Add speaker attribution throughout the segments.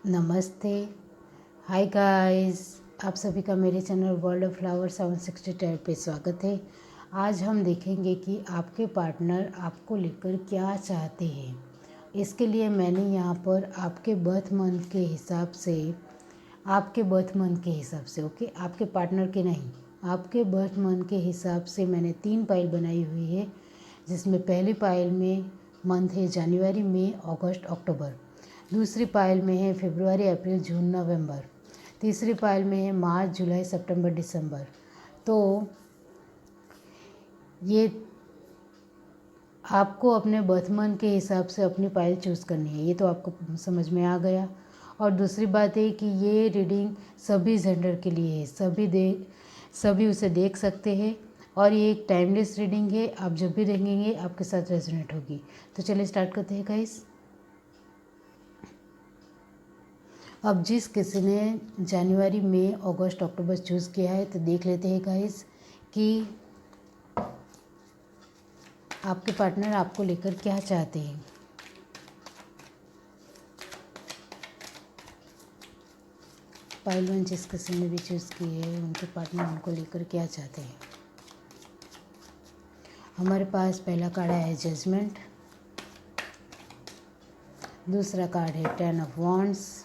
Speaker 1: नमस्ते। Hi guys, आप सभी का मेरे चैनल वर्ल्ड ऑफ फ्लावर 760 पे स्वागत है। आज हम देखेंगे कि आपके पार्टनर आपको लेकर क्या चाहते हैं। इसके लिए मैंने यहाँ पर आपके बर्थ मंथ के हिसाब से ओके, आपके पार्टनर के नहीं, आपके बर्थ मंथ के हिसाब से मैंने 3 पाइल बनाई हुई है, जिसमें पहली पाइल में मंथ है जनवरी, मई, अगस्त, अक्टूबर। दूसरी पाइल में है फरवरी, अप्रैल, जून, नवंबर। तीसरी पाइल में है मार्च, जुलाई, सितंबर, दिसंबर। तो ये आपको अपने बर्थ मंथ के हिसाब से अपनी पाइल चूज़ करनी है। ये तो आपको समझ में आ गया। और दूसरी बात है कि ये रीडिंग सभी जेंडर के लिए है, सभी उसे देख सकते हैं। और ये एक टाइमलेस रीडिंग है, आप जब भी देखेंगे आपके साथ रेजोनेट होगी। तो चलिए स्टार्ट करते हैं गाइस। अब जिस किसी ने जनवरी, मई, अगस्त, अक्टूबर चूज़ किया है, तो देख लेते हैं गाइस कि आपके पार्टनर आपको लेकर क्या चाहते हैं। पाइल 1 जिस किसी ने भी चूज़ की है, उनके पार्टनर उनको लेकर क्या चाहते हैं। हमारे पास पहला कार्ड है जजमेंट, दूसरा कार्ड है 10 of wands,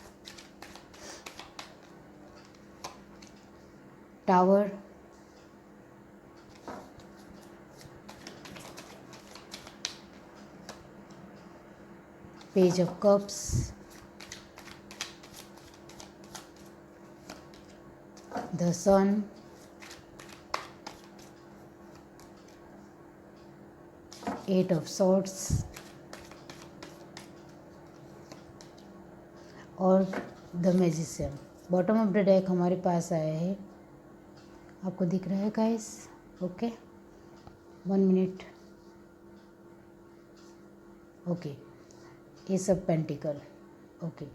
Speaker 1: tower, page of cups, the sun, eight of swords और the magician. Bottom of the deck हमारे पास आया है, आपको दिख रहा है गाइस? Okay, 1 minute. ओके, ये सब पेंटिकल। ओके,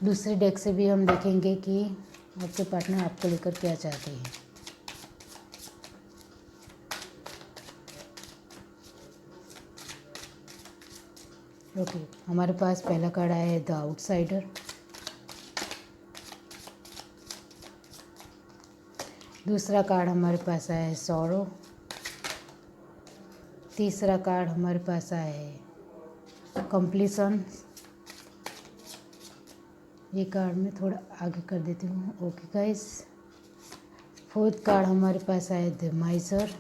Speaker 1: दूसरे डेक से भी हम देखेंगे कि आपके पार्टनर आपको लेकर क्या चाहते हैं। ओके, हमारे पास पहला कार्ड आया है द आउटसाइडर, दूसरा कार्ड हमारे पास आया है सॉरो, तीसरा कार्ड हमारे पास आया है कंप्लीशन। ये कार्ड मैं थोड़ा आगे कर देती हूँ। ओके गाइस, फोर्थ कार्ड हमारे पास आया है the माइजर,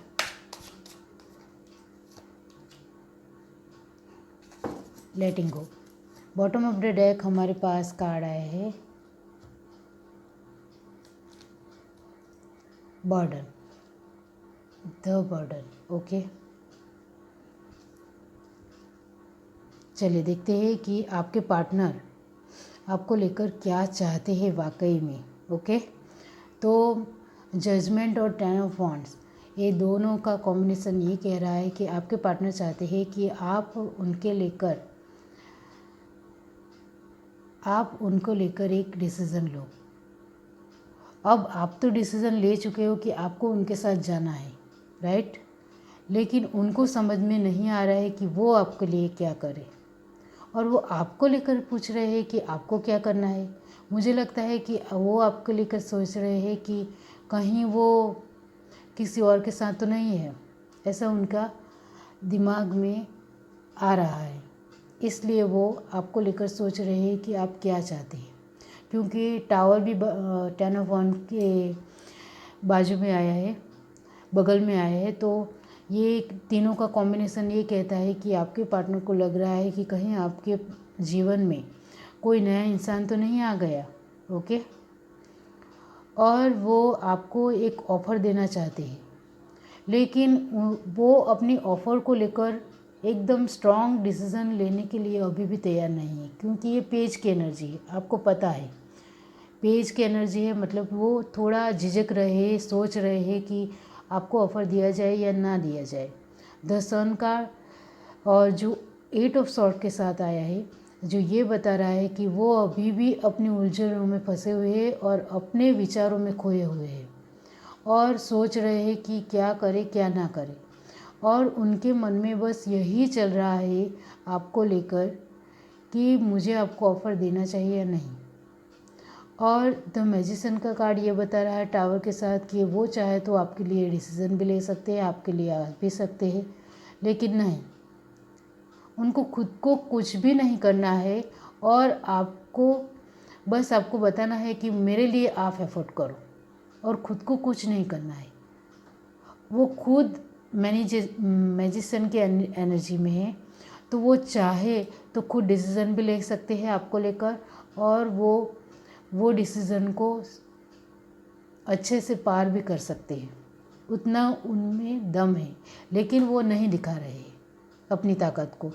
Speaker 1: letting go. Bottom of the deck हमारे पास कार्ड आया है बर्डन, द बर्डन। ओके, चलिए देखते हैं कि आपके पार्टनर आपको लेकर क्या चाहते हैं वाकई में। ओके, तो जजमेंट और 10 ऑफ वॉन्ड्स, ये दोनों का कॉम्बिनेशन ये कह रहा है कि आपके पार्टनर चाहते हैं कि आप उनको लेकर एक डिसीज़न लो। अब आप तो डिसीज़न ले चुके हो कि आपको उनके साथ जाना है, राइट? लेकिन उनको समझ में नहीं आ रहा है कि वो आपके लिए क्या करे, और वो आपको लेकर पूछ रहे हैं कि आपको क्या करना है। मुझे लगता है कि वो आपको लेकर सोच रहे हैं कि कहीं वो किसी और के साथ तो नहीं है, ऐसा उनका दिमाग में आ रहा है। इसलिए वो आपको लेकर सोच रहे हैं कि आप क्या चाहते हैं, क्योंकि टावर भी 10 ऑफ वन के बाजू में आया है, बगल में आया है। तो ये तीनों का कॉम्बिनेशन ये कहता है कि आपके पार्टनर को लग रहा है कि कहीं आपके जीवन में कोई नया इंसान तो नहीं आ गया। ओके, और वो आपको एक ऑफ़र देना चाहते हैं, लेकिन वो अपनी ऑफ़र को लेकर एकदम स्ट्रॉन्ग डिसीज़न लेने के लिए अभी भी तैयार नहीं है, क्योंकि ये पेज की एनर्जी है। आपको पता है पेज की एनर्जी है, मतलब वो थोड़ा झिझक रहे, सोच रहे हैं कि आपको ऑफ़र दिया जाए या ना दिया जाए। द सन का और जो 8 ऑफ सॉर्ड के साथ आया है, जो ये बता रहा है कि वो अभी भी अपनी उलझनों में फंसे हुए हैं और अपने विचारों में खोए हुए हैं, और सोच रहे हैं कि क्या करें क्या ना करें। और उनके मन में बस यही चल रहा है आपको लेकर कि मुझे आपको ऑफ़र देना चाहिए या नहीं। और द मैजिशियन का कार्ड ये बता रहा है टावर के साथ कि वो चाहे तो आपके लिए डिसीज़न भी ले सकते हैं, आपके लिए आ भी सकते हैं, लेकिन नहीं, उनको खुद को कुछ भी नहीं करना है और आपको बताना है कि मेरे लिए आप एफर्ट करो और ख़ुद को कुछ नहीं करना है। वो खुद मैजिशियन की एनर्जी में है, तो वो चाहे तो खुद डिसीज़न भी ले सकते हैं आपको लेकर, और वो डिसीज़न को अच्छे से पार भी कर सकते हैं, उतना उनमें दम है, लेकिन वो नहीं दिखा रहे हैं अपनी ताकत को।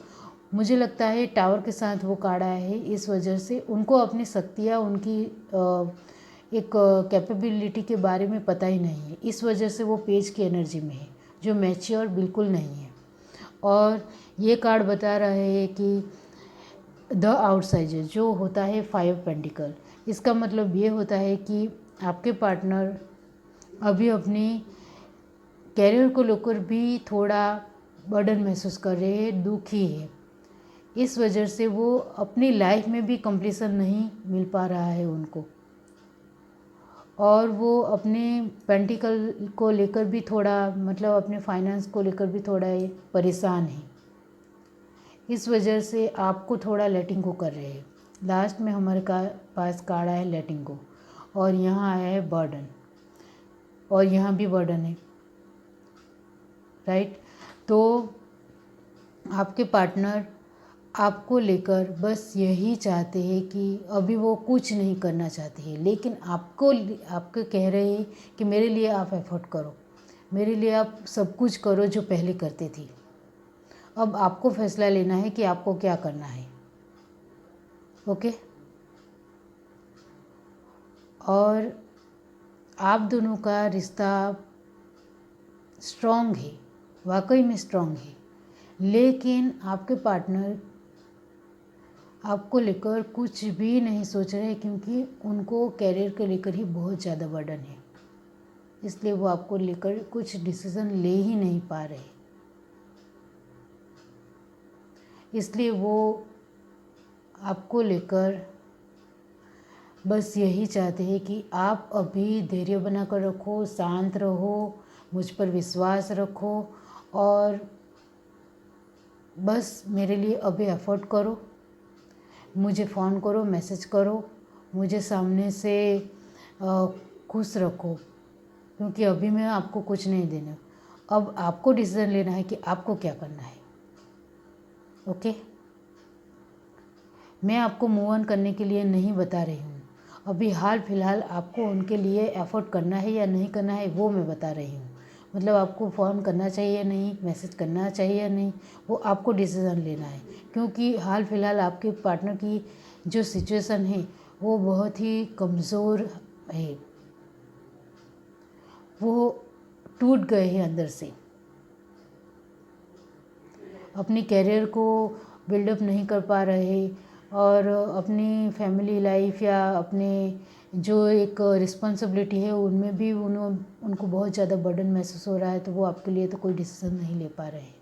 Speaker 1: मुझे लगता है टावर के साथ वो कार्ड आया है, इस वजह से उनको अपनी शक्तियाँ, उनकी एक कैपेबिलिटी के बारे में पता ही नहीं है, इस वजह से वो पेज की एनर्जी में है जो मैच्योर बिल्कुल नहीं है। और ये कार्ड बता रहा है कि द आउटसाइडर जो होता है 5 पेंटिकल, इसका मतलब ये होता है कि आपके पार्टनर अभी अपनी कैरियर को लेकर भी थोड़ा बर्डन महसूस कर रहे हैं, दुखी है, इस वजह से वो अपनी लाइफ में भी कंप्लीशन नहीं मिल पा रहा है उनको, और वो अपने पेंटिकल को लेकर भी थोड़ा, मतलब अपने फाइनेंस को लेकर भी थोड़ा परेशान है, इस वजह से आपको थोड़ा लेटिंग गो कर रहे हैं। लास्ट में हमारे पास कार्ड आया है लेटिंग गो, और यहाँ आया है बर्डन, और यहाँ भी बर्डन है, राइट। तो आपके पार्टनर आपको लेकर बस यही चाहते हैं कि अभी वो कुछ नहीं करना चाहते हैं, लेकिन आपको कह रहे हैं कि मेरे लिए आप एफर्ट करो, मेरे लिए आप सब कुछ करो जो पहले करते थे। अब आपको फैसला लेना है कि आपको क्या करना है, ओके। और आप दोनों का रिश्ता स्ट्रॉन्ग है, वाकई में स्ट्रॉन्ग है, लेकिन आपके पार्टनर आपको लेकर कुछ भी नहीं सोच रहे, क्योंकि उनको कैरियर को लेकर ही बहुत ज़्यादा बर्डन है, इसलिए वो आपको लेकर कुछ डिसीज़न ले ही नहीं पा रहे, इसलिए वो आपको लेकर बस यही चाहते हैं कि आप अभी धैर्य बनाकर रखो, शांत रहो, मुझ पर विश्वास रखो, और बस मेरे लिए अभी एफर्ट करो, मुझे फ़ोन करो, मैसेज करो, मुझे सामने से खुश रखो, क्योंकि अभी मैं आपको कुछ नहीं देना। अब आपको डिसीज़न लेना है कि आपको क्या करना है, ओके। मैं आपको मूव ऑन करने के लिए नहीं बता रही हूँ, अभी हाल फिलहाल आपको उनके लिए एफर्ट करना है या नहीं करना है वो मैं बता रही हूँ। मतलब आपको फ़ोन करना चाहिए या नहीं, मैसेज करना चाहिए या नहीं, वो आपको डिसीज़न लेना है, क्योंकि हाल फिलहाल आपके पार्टनर की जो सिचुएशन है वो बहुत ही कमज़ोर है, वो टूट गए हैं अंदर से, अपनी कैरियर को बिल्डअप नहीं कर पा रहे, और अपनी फैमिली लाइफ या अपने जो एक रिस्पॉन्सिबिलिटी है उनमें भी उनको बहुत ज़्यादा बर्डन महसूस हो रहा है, तो वो आपके लिए तो कोई डिसीज़न नहीं ले पा रहे हैं।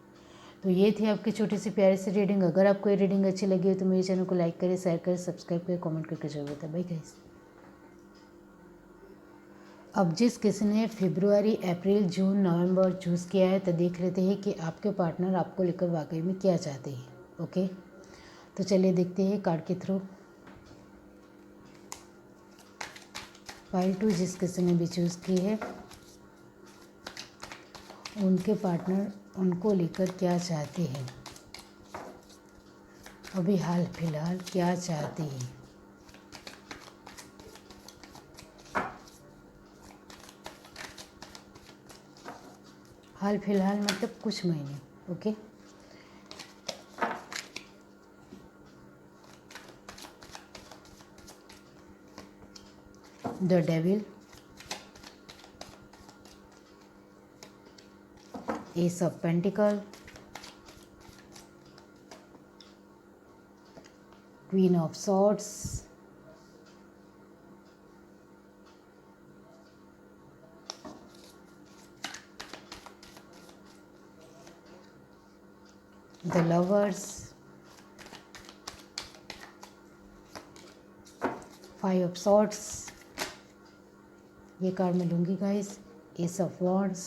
Speaker 1: तो ये थी आपकी छोटी सी प्यारी सी रीडिंग। अगर आपको ये रीडिंग अच्छी लगी हो तो मेरे चैनल को लाइक करें, शेयर करें, सब्सक्राइब करें, कमेंट करके जरूर बताएं। Bye guys. अब जिस किसी ने फरवरी, अप्रैल, जून, नवंबर चूज़ किया है, तो देख लेते हैं कि आपके पार्टनर आपको लेकर वाकई में क्या चाहते हैं, ओके। तो चलिए देखते हैं कार्ड के थ्रू। पाइल 2 जिस किसी ने भी चूज़ की है, उनके पार्टनर उनको लेकर क्या चाहते हैं, अभी हाल फिलहाल क्या चाहते हैं। हाल फिलहाल मतलब कुछ महीने, okay. The devil, S of pentacle, queen of swords, the lovers, five of swords, ये कार्ड मैं लूँगी guys. S of wands,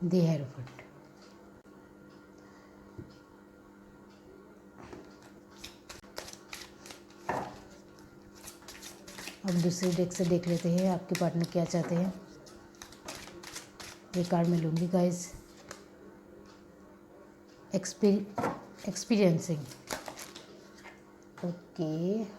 Speaker 1: the hierophant. अब दूसरे डेक से देख लेते हैं आपके पार्टनर क्या चाहते हैं। ये कार्ड मैं लूँगी गाइस। Experiencing, okay.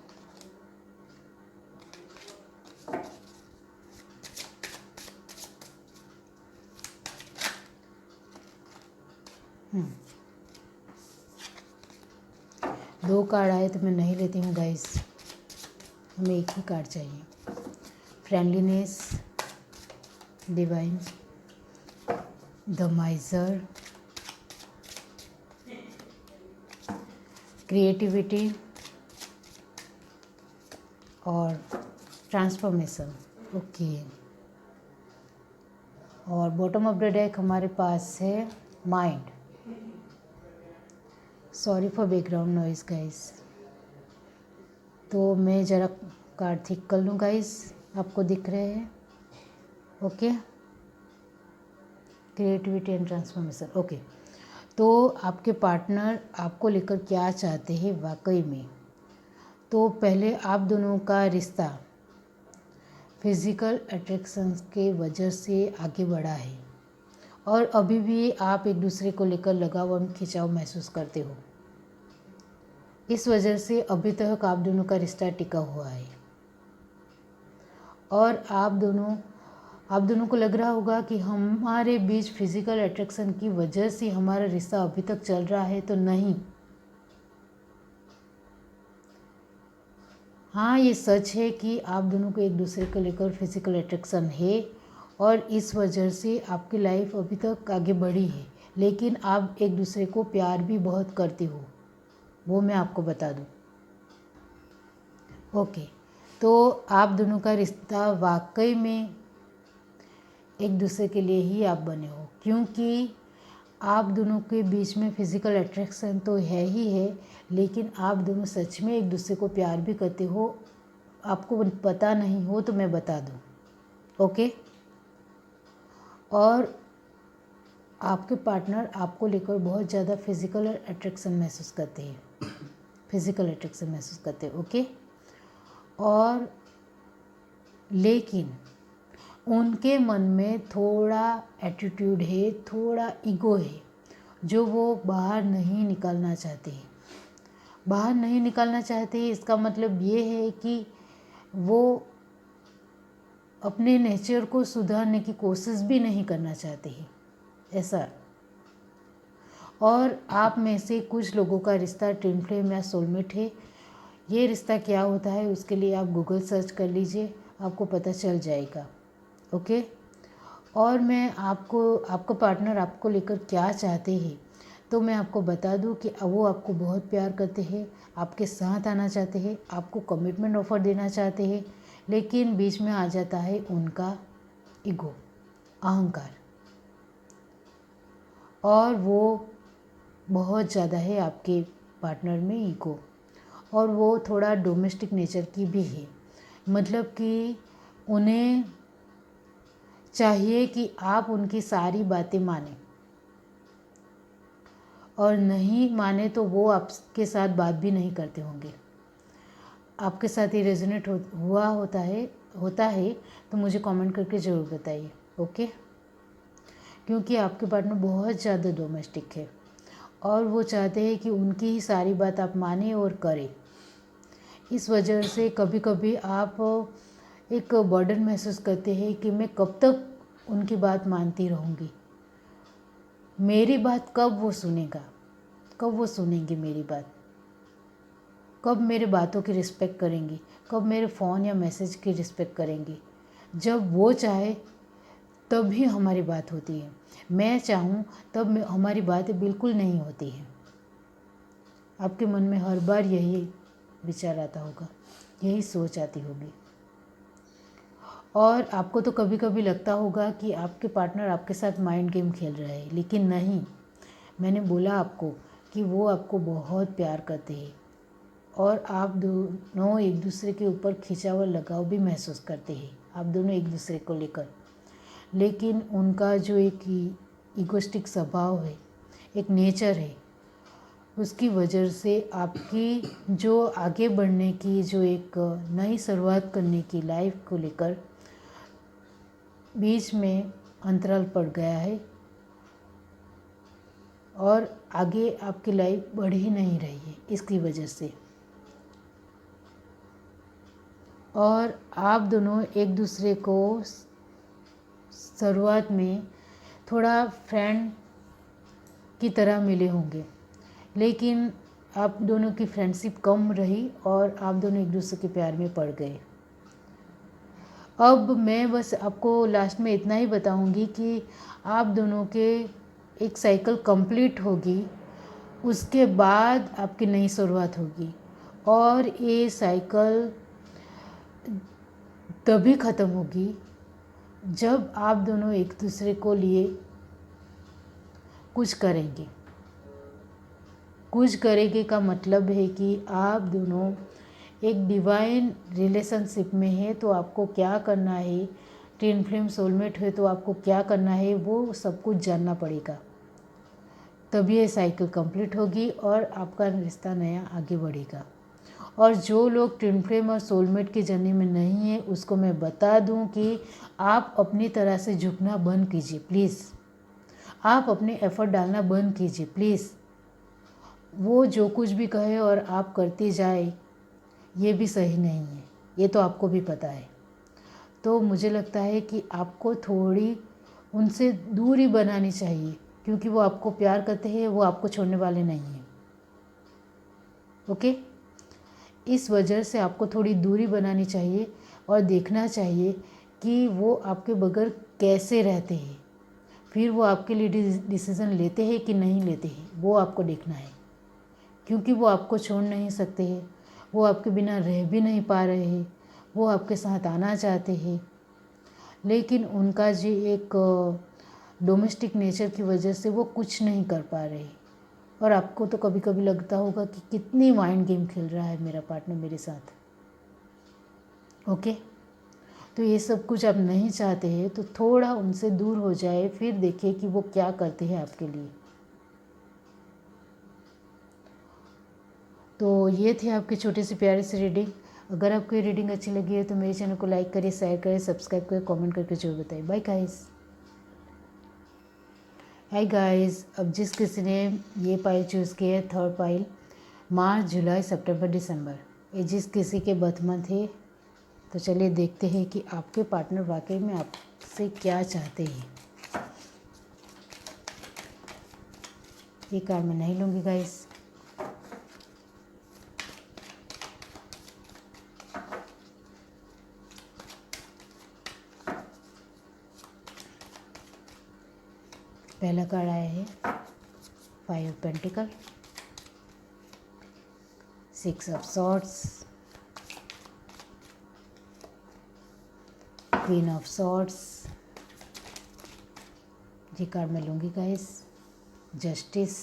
Speaker 1: दो कार्ड आए तो मैं नहीं लेती हूँ गाइस, हमें एक ही कार्ड चाहिए। फ्रेंडलीनेस, डिवाइन, द माइजर, क्रिएटिविटी और ट्रांसफॉर्मेशन, ओके। और बॉटम ऑफ द डेक हमारे पास है mind. Sorry for background noise guys. तो मैं ज़रा कार्ड ठीक कर लूँ गाइस, आपको दिख रहे हैं, okay. Creativity and transformation, okay. तो आपके पार्टनर आपको लेकर क्या चाहते हैं वाकई में? तो पहले आप दोनों का रिश्ता फिज़िकल अट्रैक्शन के वजह से आगे बढ़ा है और अभी भी आप एक दूसरे को लेकर लगाव और खिंचाव महसूस करते हो। इस वजह से अभी तक आप दोनों का रिश्ता टिका हुआ है और आप दोनों को लग रहा होगा कि हमारे बीच फिज़िकल अट्रैक्शन की वजह से हमारा रिश्ता अभी तक चल रहा है, तो नहीं। हाँ, ये सच है कि आप दोनों को एक दूसरे को लेकर फिज़िकल अट्रैक्शन है और इस वजह से आपकी लाइफ अभी तक आगे बढ़ी है, लेकिन आप एक दूसरे को प्यार भी बहुत करते हो, वो मैं आपको बता दूँ, ओके। तो आप दोनों का रिश्ता वाकई में एक दूसरे के लिए ही आप बने हो, क्योंकि आप दोनों के बीच में फ़िज़िकल अट्रैक्शन तो है ही है, लेकिन आप दोनों सच में एक दूसरे को प्यार भी करते हो। आपको पता नहीं हो तो मैं बता दूँ, ओके। और आपके पार्टनर आपको लेकर बहुत ज़्यादा फिज़िकल अट्रैक्शन महसूस करते हैं, ओके। और लेकिन उनके मन में थोड़ा एटीट्यूड है, थोड़ा ईगो है, जो वो बाहर नहीं निकालना चाहते। इसका मतलब ये है कि वो अपने नेचर को सुधारने की कोशिश भी नहीं करना चाहते हैं, ऐसा। और आप में से कुछ लोगों का रिश्ता ट्विन फ्लेम या सोलमेट है। ये रिश्ता क्या होता है उसके लिए आप गूगल सर्च कर लीजिए, आपको पता चल जाएगा, ओके। और मैं आपका पार्टनर आपको लेकर क्या चाहते हैं, तो मैं आपको बता दूं कि वो आपको बहुत प्यार करते हैं, आपके साथ आना चाहते हैं, आपको कमिटमेंट ऑफ़र देना चाहते हैं, लेकिन बीच में आ जाता है उनका ईगो, अहंकार, और वो बहुत ज़्यादा है आपके पार्टनर में ईगो, और वो थोड़ा डोमेस्टिक नेचर की भी है। मतलब कि उन्हें चाहिए कि आप उनकी सारी बातें मानें, और नहीं माने तो वो आपके साथ बात भी नहीं करते होंगे। आपके साथ ये रेजोनेट होता है तो मुझे कमेंट करके ज़रूर बताइए, ओके। क्योंकि आपके पार्टनर बहुत ज़्यादा डोमेस्टिक है और वो चाहते हैं कि उनकी ही सारी बात आप माने और करें। इस वजह से कभी कभी आप एक बर्डन महसूस करते हैं कि मैं कब तक उनकी बात मानती रहूँगी, मेरी बात कब वो सुनेंगे मेरी बात, कब मेरे बातों की रिस्पेक्ट करेंगी, कब मेरे फ़ोन या मैसेज की रिस्पेक्ट करेंगी। जब वो चाहे तब ही हमारी बात होती है, मैं चाहूँ तब हमारी बातें बिल्कुल नहीं होती हैं। आपके मन में हर बार यही विचार आता होगा, यही सोच आती होगी, और आपको तो कभी कभी लगता होगा कि आपके पार्टनर आपके साथ माइंड गेम खेल रहे हैं, लेकिन नहीं। मैंने बोला आपको कि वो आपको बहुत प्यार करते हैं, और आप दोनों एक दूसरे के ऊपर खिंचाव लगाव भी महसूस करते हैं, आप दोनों एक दूसरे को लेकर। लेकिन उनका जो एक इगोस्टिक स्वभाव है, एक नेचर है, उसकी वजह से आपकी जो आगे बढ़ने की, जो एक नई शुरुआत करने की लाइफ को लेकर बीच में अंतराल पड़ गया है और आगे आपकी लाइफ बढ़ ही नहीं रही है इसकी वजह से। और आप दोनों एक दूसरे को शुरुआत में थोड़ा फ्रेंड की तरह मिले होंगे, लेकिन आप दोनों की फ्रेंडशिप कम रही और आप दोनों एक दूसरे के प्यार में पड़ गए। अब मैं बस आपको लास्ट में इतना ही बताऊंगी कि आप दोनों के एक साइकिल कंप्लीट होगी, उसके बाद आपकी नई शुरुआत होगी। और ये साइकिल तभी ख़त्म होगी जब आप दोनों एक दूसरे को लिए कुछ करेंगे। कुछ करेंगे का मतलब है कि आप दोनों एक डिवाइन रिलेशनशिप में है तो आपको क्या करना है, ट्विन फ्लेम सोलमेट है तो आपको क्या करना है, वो सब कुछ जानना पड़ेगा। तभी ये साइकिल कंप्लीट होगी और आपका रिश्ता नया आगे बढ़ेगा। और जो लोग ट्विन फ्लेम और सोलमेट की जर्नी में नहीं है, उसको मैं बता दूं कि आप अपनी तरह से झुकना बंद कीजिए प्लीज़। आप अपने एफर्ट डालना बंद कीजिए प्लीज़। वो जो कुछ भी कहे और आप करते जाए, ये भी सही नहीं है, ये तो आपको भी पता है। तो मुझे लगता है कि आपको थोड़ी उनसे दूरी बनानी चाहिए, क्योंकि वो आपको प्यार करते हैं, वो आपको छोड़ने वाले नहीं हैं। ओके, इस वजह से आपको थोड़ी दूरी बनानी चाहिए और देखना चाहिए कि वो आपके बगैर कैसे रहते हैं। फिर वो आपके लिए डिसीज़न लेते हैं कि नहीं लेते हैं, वो आपको देखना है। क्योंकि वो आपको छोड़ नहीं सकते हैं, वो आपके बिना रह भी नहीं पा रहे हैं, वो आपके साथ आना चाहते हैं, लेकिन उनका जो एक डोमेस्टिक नेचर की वजह से वो कुछ नहीं कर पा रहे। और आपको तो कभी कभी लगता होगा कि कितनी माइंड गेम खेल रहा है मेरा पार्टनर मेरे साथ। ओके, तो ये सब कुछ आप नहीं चाहते हैं तो थोड़ा उनसे दूर हो जाए, फिर देखिए कि वो क्या करते हैं आपके लिए। तो ये थी आपकी छोटी सी प्यारी सी रीडिंग। अगर आपको ये रीडिंग अच्छी लगी है तो मेरे चैनल को लाइक करिए, शेयर करिए, सब्सक्राइब करिए, कमेंट करके जरूर बताइए। Bye guys. हाय गाइस, अब जिस किसी ने ये पाइल चूज़ की है, थर्ड पाइल, मार्च, जुलाई, सितंबर, दिसंबर, ये जिस किसी के बर्थ मंथ है, तो चलिए देखते हैं कि आपके पार्टनर वाकई में आपसे क्या चाहते हैं। ये कार्ड मैं नहीं लूँगी गाइस। पहला कार्ड आया है 5 of pentacle, 6 of swords, queen of swords. ये कार्ड मैं लूँगी गाइस। जस्टिस,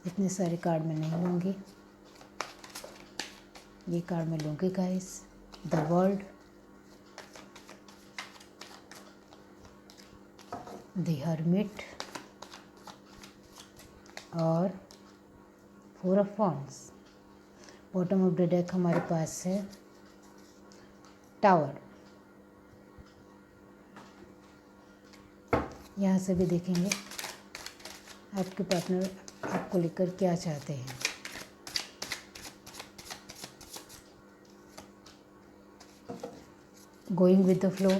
Speaker 1: इतने सारे कार्ड मैं नहीं लूँगी। ये कार्ड मैं लूँगी guys. The world, the hermit और 4 of wands. Bottom of the deck हमारे पास है टावर। यहाँ से भी देखेंगे आपके पार्टनर आपको लेकर क्या चाहते हैं। Going with the flow,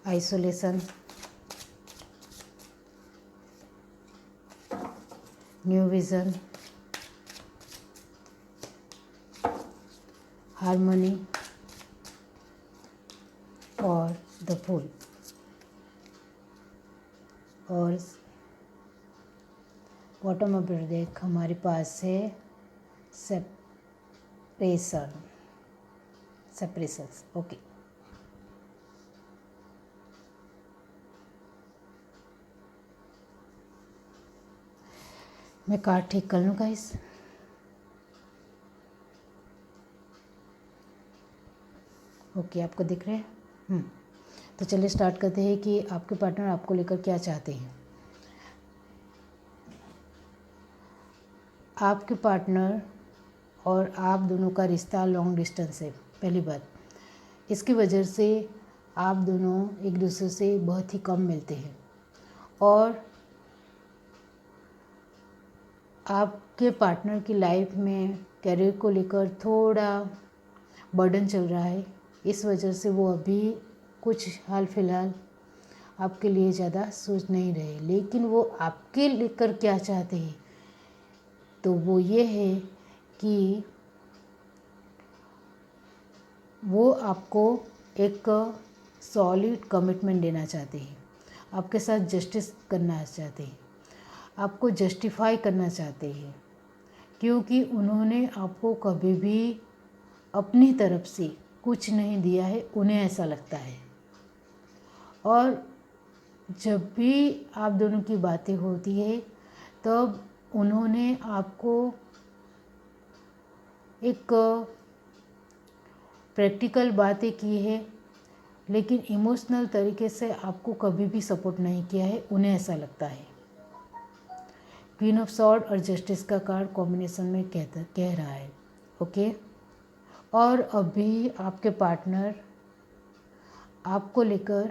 Speaker 1: isolation, new vision, harmony और द फूल। और बॉटम ऑफ द डेक हमारे पास है सेपरेशन, सेपरेशंस। ओके, मैं कार्ड ठीक कर लूँ गाइस। ओके, आपको दिख रहे हैं? तो चलिए स्टार्ट करते हैं कि आपके पार्टनर आपको लेकर क्या चाहते हैं। आपके पार्टनर और आप दोनों का रिश्ता लॉन्ग डिस्टेंस है, पहली बात। इसकी वजह से आप दोनों एक दूसरे से बहुत ही कम मिलते हैं और आपके पार्टनर की लाइफ में करियर को लेकर थोड़ा बर्डन चल रहा है। इस वजह से वो अभी कुछ हाल फिलहाल आपके लिए ज़्यादा सोच नहीं रहे, लेकिन वो आपके लेकर क्या चाहते हैं तो वो ये है कि वो आपको एक सॉलिड कमिटमेंट देना चाहते हैं, आपके साथ जस्टिस करना चाहते हैं, आपको जस्टिफाई करना चाहते हैं, क्योंकि उन्होंने आपको कभी भी अपनी तरफ से कुछ नहीं दिया है, उन्हें ऐसा लगता है। और जब भी आप दोनों की बातें होती है तब उन्होंने आपको एक प्रैक्टिकल बातें की है, लेकिन इमोशनल तरीके से आपको कभी भी सपोर्ट नहीं किया है, उन्हें ऐसा लगता है। क्वीन ऑफ सॉर्ड और जस्टिस का कार्ड कॉम्बिनेशन में कह रहा है। ओके, और अभी आपके पार्टनर आपको लेकर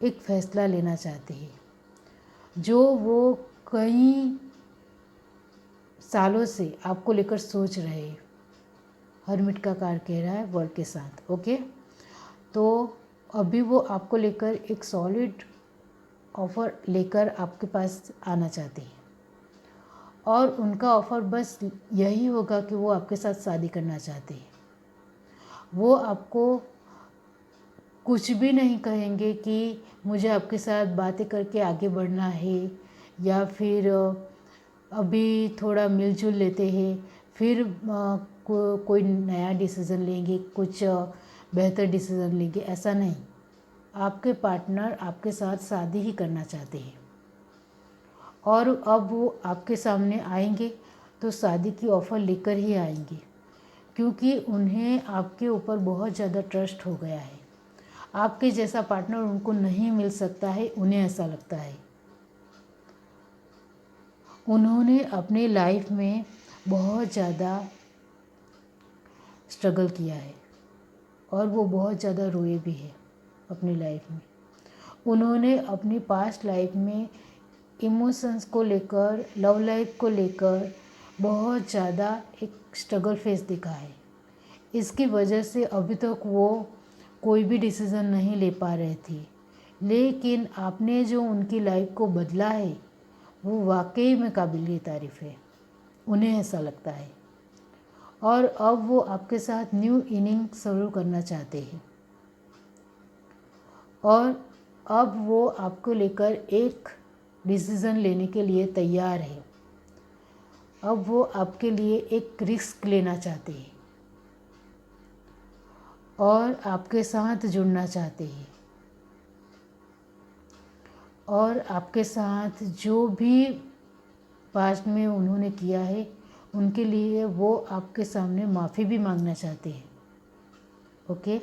Speaker 1: एक फ़ैसला लेना चाहते हैं, जो वो कई सालों से आपको लेकर सोच रहे हैं। हर्मिट का कार्ड कह रहा है वर्ड के साथ। ओके, तो अभी वो आपको लेकर एक सॉलिड ऑफ़र लेकर आपके पास आना चाहते हैं और उनका ऑफ़र बस यही होगा कि वो आपके साथ शादी करना चाहते हैं। वो आपको कुछ भी नहीं कहेंगे कि मुझे आपके साथ बातें करके आगे बढ़ना है या फिर अभी थोड़ा मिलजुल लेते हैं, फिर कोई नया डिसीज़न लेंगे, कुछ बेहतर डिसीज़न लेंगे, ऐसा नहीं। आपके पार्टनर आपके साथ शादी ही करना चाहते हैं और अब वो आपके सामने आएंगे तो शादी की ऑफ़र लेकर ही आएंगे, क्योंकि उन्हें आपके ऊपर बहुत ज़्यादा ट्रस्ट हो गया है। आपके जैसा पार्टनर उनको नहीं मिल सकता है, उन्हें ऐसा लगता है। उन्होंने अपनी लाइफ में बहुत ज़्यादा स्ट्रगल किया है और वो बहुत ज़्यादा रोए भी है अपनी लाइफ में। उन्होंने अपनी पास्ट लाइफ में इमोशंस को लेकर, लव लाइफ को लेकर बहुत ज़्यादा एक स्ट्रगल फेस दिखा है। इसकी वजह से अभी तक वो कोई भी डिसीज़न नहीं ले पा रहे थे, लेकिन आपने जो उनकी लाइफ को बदला है वो वाकई में काबिल तारीफ़ है, उन्हें ऐसा लगता है। और अब वो आपके साथ न्यू इनिंग शुरू करना चाहते हैं और अब वो आपको लेकर एक डिसीज़न लेने के लिए तैयार है। अब वो आपके लिए एक रिस्क लेना चाहते हैं और आपके साथ जुड़ना चाहते हैं और आपके साथ जो भी पास्ट में उन्होंने किया है उनके लिए वो आपके सामने माफ़ी भी मांगना चाहते हैं। ओके,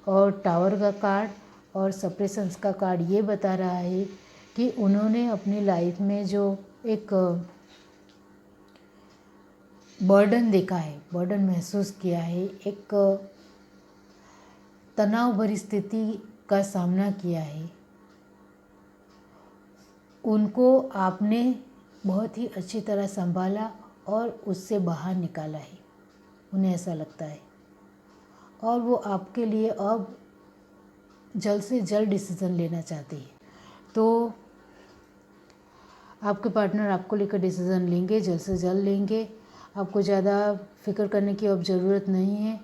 Speaker 1: और टावर का कार्ड और सेपरेशंस का कार्ड ये बता रहा है कि उन्होंने अपनी लाइफ में जो एक बर्डन देखा है, बर्डन महसूस किया है, एक तनाव भरी स्थिति का सामना किया है, उनको आपने बहुत ही अच्छी तरह संभाला और उससे बाहर निकाला है, उन्हें ऐसा लगता है। और वो आपके लिए अब जल्द से जल्द डिसीज़न लेना चाहते हैं। तो आपके पार्टनर आपको लेकर डिसीज़न लेंगे, जल्द से जल्द लेंगे। आपको ज़्यादा फिक्र करने की अब ज़रूरत नहीं है।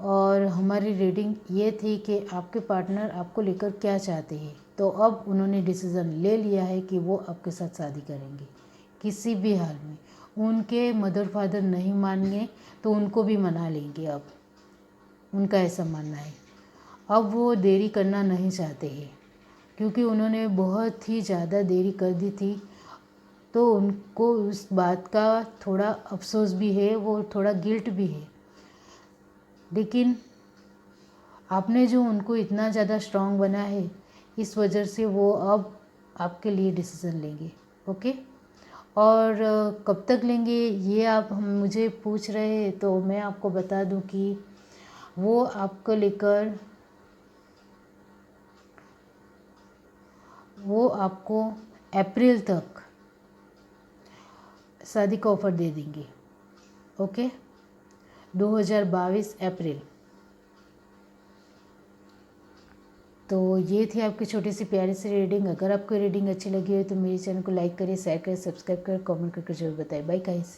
Speaker 1: और हमारी रीडिंग ये थी कि आपके पार्टनर आपको लेकर क्या चाहते हैं। तो अब उन्होंने डिसीज़न ले लिया है कि वो आपके साथ शादी करेंगे किसी भी हाल में। उनके मदर फादर नहीं मानेंगे तो उनको भी मना लेंगे। अब उनका ऐसा मानना है। अब वो देरी करना नहीं चाहते हैं, क्योंकि उन्होंने बहुत ही ज़्यादा देरी कर दी थी, तो उनको उस बात का थोड़ा अफसोस भी है, वो थोड़ा गिल्ट भी है। लेकिन आपने जो उनको इतना ज़्यादा स्ट्रांग बना है, इस वजह से वो अब आपके लिए डिसीज़न लेंगे। ओके। और कब तक लेंगे ये आप मुझे पूछ रहे हैं, तो मैं आपको बता दूं कि वो आपको लेकर, वो आपको अप्रैल तक शादी का ऑफ़र दे देंगे। ओके, 2022 अप्रैल। तो ये थी आपकी छोटी सी प्यारी सी रीडिंग। अगर आपको रीडिंग अच्छी लगी हो तो मेरे चैनल को लाइक करिए, शेयर करिए, सब्सक्राइब करें, कमेंट करके जरूर बताएं। Bye guys.